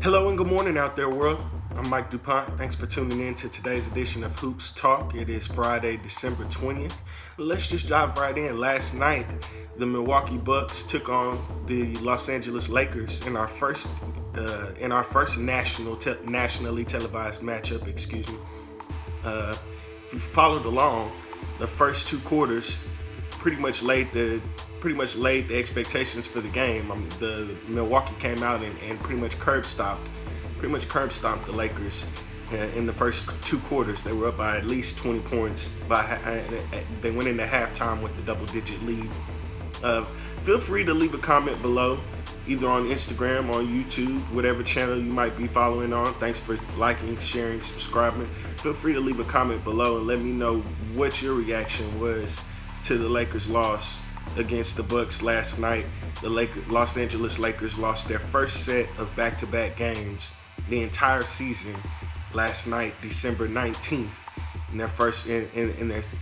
Hello and good morning out there, world. I'm Mike DuPont. Thanks for tuning in to today's edition of Hoops Talk. It is Friday, December 20th. Let's just dive right in. Last night, the Milwaukee Bucks took on the Los Angeles Lakers in our first nationally televised matchup. If you followed along, the first two quarters pretty much laid the expectations for the game. I mean, the Milwaukee came out and pretty much curb stomped the Lakers in the first two quarters. They were up by at least 20 points. They went into halftime with the double-digit lead. Feel free to leave a comment below, either on Instagram, on YouTube, whatever channel you might be following on. Thanks for liking, sharing, subscribing. Feel free to leave a comment below and let me know what your reaction was to the Lakers' loss against the Bucks last night. The Los Angeles Lakers lost their first set of back-to-back games the entire season last night, December 19th. And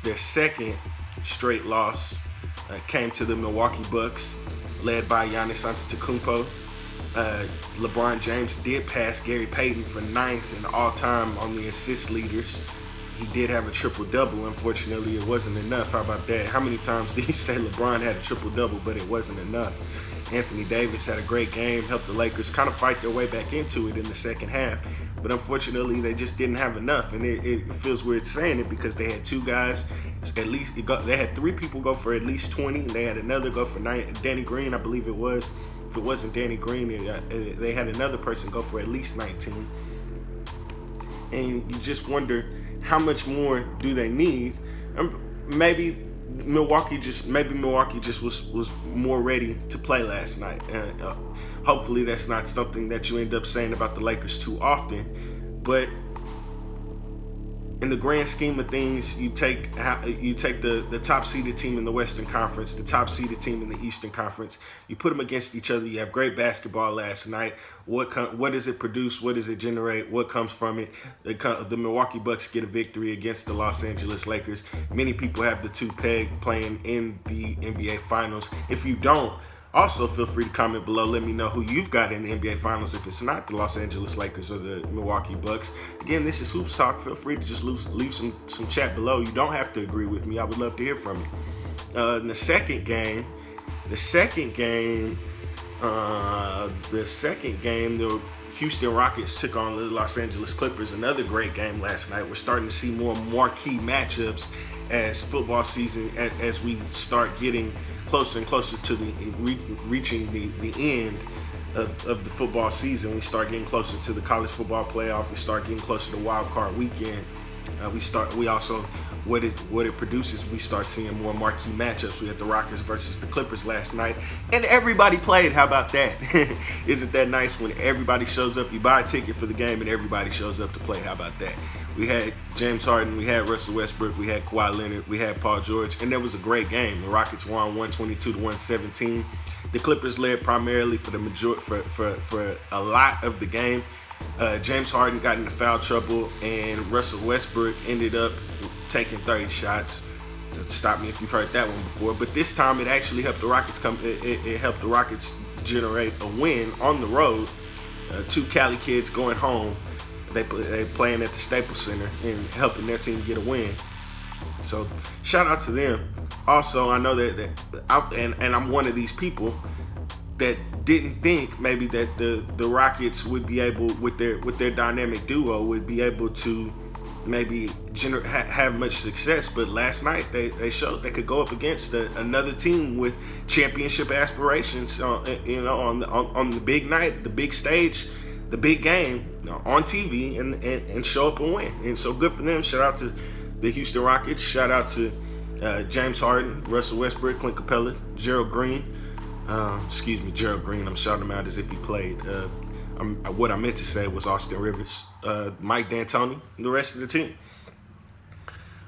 their second straight loss came to the Milwaukee Bucks, led by Giannis Antetokounmpo. LeBron James did pass Gary Payton for ninth in all-time on the assist leaders. He did have a triple-double. Unfortunately, it wasn't enough. How about that? How many times did he say LeBron had a triple-double, but it wasn't enough? Anthony Davis had a great game, helped the Lakers kind of fight their way back into it in the second half. But unfortunately, they just didn't have enough. And it feels weird saying it because they had two guys, they had three people go for at least 20. And they had another go for Danny Green, I believe it was. If it wasn't Danny Green, they had another person go for at least 19. And you just wonder, how much more do they need? Maybe Milwaukee just was more ready to play last night. Hopefully that's not something that you end up saying about the Lakers too often. But in the grand scheme of things, you take the top-seeded team in the Western Conference, the top-seeded team in the Eastern Conference. You put them against each other. You have great basketball last night. What does it produce? What does it generate? What comes from it? The Milwaukee Bucks get a victory against the Los Angeles Lakers. Many people have the two peg playing in the NBA Finals. If you don't, also feel free to comment below. Let me know who you've got in the NBA Finals if it's not the Los Angeles Lakers or the Milwaukee Bucks. Again, this is Hoops Talk. Feel free to just leave some chat below. You don't have to agree with me. I would love to hear from you. In the second game, the Houston Rockets took on the Los Angeles Clippers. Another great game last night. We're starting to see more marquee matchups as football season, as we start getting closer and closer to reaching the end of the football season. We start getting closer to the college football playoff. We start getting closer to wild card weekend. What it produces, we start seeing more marquee matchups. We had the Rockets versus the Clippers last night, and everybody played. How about that? Isn't that nice when everybody shows up? You buy a ticket for the game, and everybody shows up to play. How about that? We had James Harden, we had Russell Westbrook, we had Kawhi Leonard, we had Paul George, and that was a great game. The Rockets won 122-117. The Clippers led primarily for a lot of the game. James Harden got into foul trouble, and Russell Westbrook ended up taking 30 shots. Stop me if you've heard that one before. But this time, it actually helped the Rockets It helped the Rockets generate a win on the road. Two Cali kids going home. They playing at the Staples Center and helping their team get a win. So shout out to them. Also, I know that I'm one of these people that didn't think maybe that the Rockets would be able, with their dynamic duo, would be able to maybe have much success. But last night they showed they could go up against another team with championship aspirations. On the big night, the big stage, the big game on TV, and show up and win. And so good for them. Shout out to the Houston Rockets. Shout out to James Harden, Russell Westbrook, Clint Capella, Gerald Green. Gerald Green. I'm shouting him out as if he played. What I meant to say was Austin Rivers, Mike D'Antoni, and the rest of the team.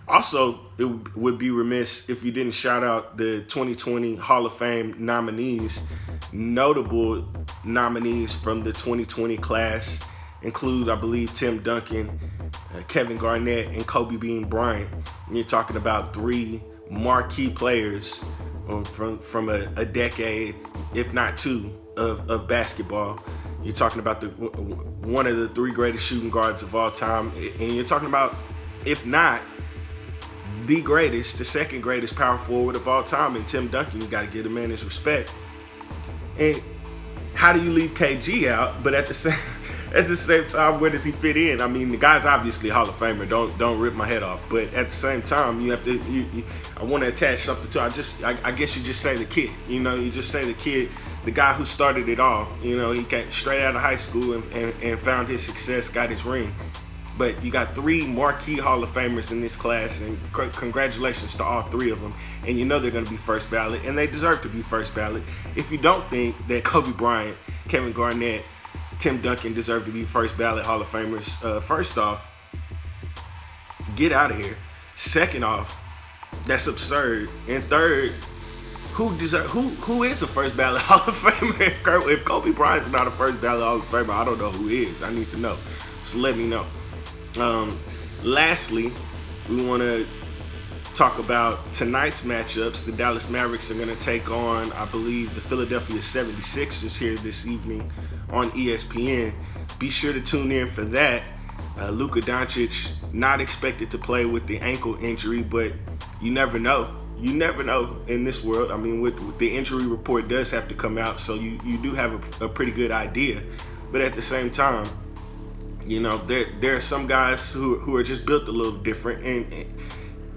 Also, it would be remiss if you didn't shout out the 2020 Hall of Fame nominees. Notable nominees from the 2020 class include, I believe, Tim Duncan, Kevin Garnett, and Kobe Bean Bryant. And you're talking about three marquee players from a decade, if not two, of basketball. You're talking about one of the 3 greatest shooting guards of all time, and you're talking about, if not the greatest, the second greatest power forward of all time, and Tim Duncan. You got to give the man his respect. And how do you leave KG out? But at the same time, where does he fit in? I mean, the guy's obviously a Hall of Famer. Don't rip my head off. But at the same time, you have to. I want to attach something to. I guess you just say the kid. You just say the kid, the guy who started it all. He came straight out of high school and found his success, got his ring. But you got 3 marquee Hall of Famers in this class, and congratulations to all 3 of them. And they're going to be first ballot, and they deserve to be first ballot. If you don't think that Kobe Bryant, Kevin Garnett, Tim Duncan deserve to be first ballot Hall of Famers, first off, get out of here. Second off, that's absurd. And third, who is a first ballot Hall of Famer? If Kobe Bryant's not a first ballot Hall of Famer, I don't know who is. I need to know. So let me know. Lastly, we want to talk about tonight's matchups. The Dallas Mavericks are going to take on, I believe, the Philadelphia 76ers here this evening on ESPN. Be sure to tune in for that. Luka Doncic not expected to play with the ankle injury, but you never know. You never know in this world. I mean, with the injury report does have to come out, so you do have a pretty good idea. But at the same time, there are some guys who are just built a little different. And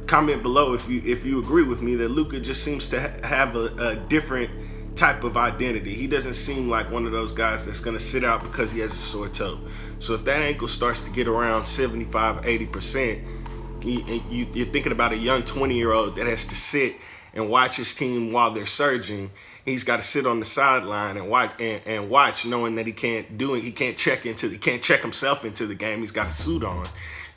comment below if you agree with me that Luka just seems to have a different type of identity. He doesn't seem like one of those guys that's going to sit out because he has a sore toe. So if that ankle starts to get around 75-80%, you're thinking about a young 20-year-old that has to sit and watch his team while they're surging. He's got to sit on the sideline and watch, knowing that he can't do it. He can't check himself into the game. He's got a suit on.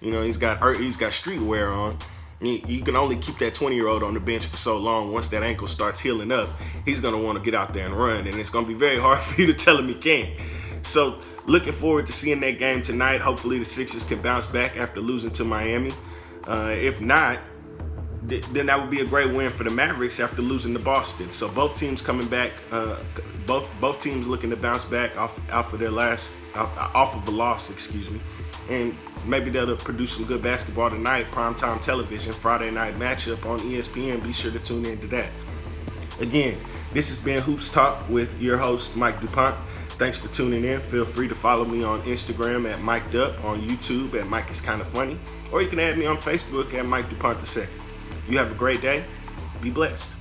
He's got streetwear on. You can only keep that 20-year-old on the bench for so long. Once that ankle starts healing up, he's going to want to get out there and run, and it's going to be very hard for you to tell him he can't. So looking forward to seeing that game tonight. Hopefully the Sixers can bounce back after losing to Miami. If not, then that would be a great win for the Mavericks after losing to Boston. So both teams coming back, both teams looking to bounce back off of a loss, and maybe they'll produce some good basketball tonight. Primetime television, Friday night matchup on ESPN. Be sure to tune into that. Again, this has been Hoops Talk with your host, Mike DuPont. Thanks for tuning in. Feel free to follow me on Instagram at Mike Up, on YouTube at Mike Is Kinda Funny, or you can add me on Facebook at Mike DuPont II. You have a great day. Be blessed.